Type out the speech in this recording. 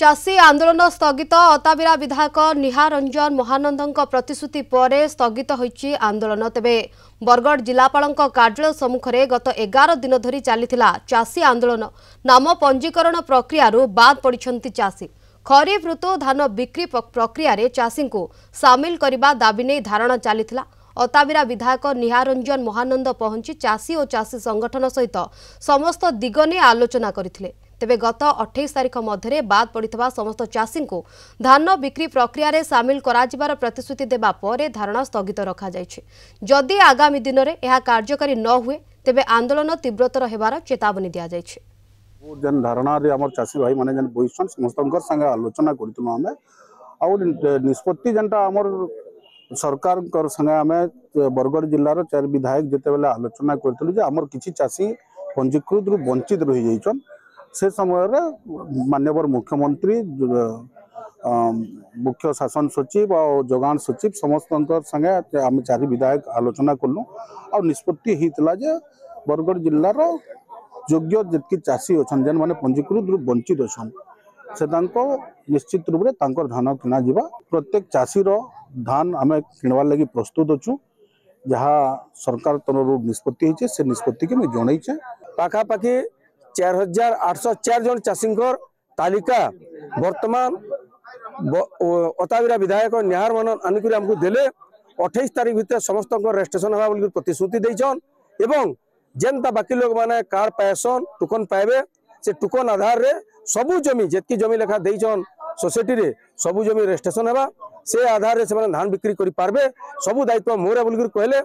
चाषी आंदोलन स्थगित अताबिरा विधायक निहार रंजन महानंद प्रतिश्रुति पर स्थगित होईची आंदोलन। तेबे बरगढ़ जिलापाल कार्यालय सम्मुखें गत 11 दिन धरी चलीथिला चाषी आंदोलन नाम पंजीकरण प्रक्रिया बाद पड़िछंती चाषी। खरीफ ऋतु धान बिक्री प्रक्रिया रे चाषी को सामिल करने दाबी नहीं धारणा चलीथिला। अताबिरा विधायक निहार रंजन महानंद पहुंची चाषी और चाषी संगठन सहित समस्त दिग ने आलोचना करथिले। तेबे गत 28 तारिख मध्य बाद पड़ता समस्त चाषी को धान बिक्री प्रक्रिया रे सामिल कराजिबार प्रतिश्रुति देबा परे धारणा स्थगित रखा जायछि। जदि आगामी दिन में यह कार्यकारी न हुए तेबे आंदोलन तीव्रतर हेबार चेतावनी दिया जायछि। जन धारणा रे हमर चाषी भाई माने जन बोइसन समस्तंकर संगे आलोचना करथिलु हमें आ निष्पत्ति जनता हमर सरकार कर संगे हमें बरगढ़ जिल्लार 4 विधायक जेते बेले आलोचना करथिलु जे हमर किछि चाषी पंजीकृत रु वंचित रहि जाइछन। से समय माननीय मुख्यमंत्री मुख्य शासन सचिव और जोगान सचिव समस्त संगे आम 4 विधायक आलोचना कलु आ निष्पत्ति होता जे बरगढ़ जिलार योग्य जितकी चाषी अच्छा जेन मैंने पंजीकृत वंचित अच्छा से निश्चित रूप से धान किना जिबा। प्रत्येक चाषीर धान आम किणवार लगी प्रस्तुत अच्छु जहाँ सरकार तरफ निष्पत्ति से निष्पत्ति के जनईचे। पाखापाखि 4804 जन चाषी तालिका वर्तमान अताबिरा विधायक निहार मनन आनिक आमको देले 28 तारीख भितर समस्त रजिस्ट्रेशन हवा बोल प्रतिश्रुति देछन एवं जेनता बाकी लोग माने कार्ड पाएसन टोकन पाइबे से टोकन आधार रे सबु जमी जेतकी जमी लेखा देछन सोसाइटी रे सबु जमी रजिस्ट्रेशन हवा से आधार रे से धान बिक्री करि पारबे सबु दायित्व मोर बोल कहले।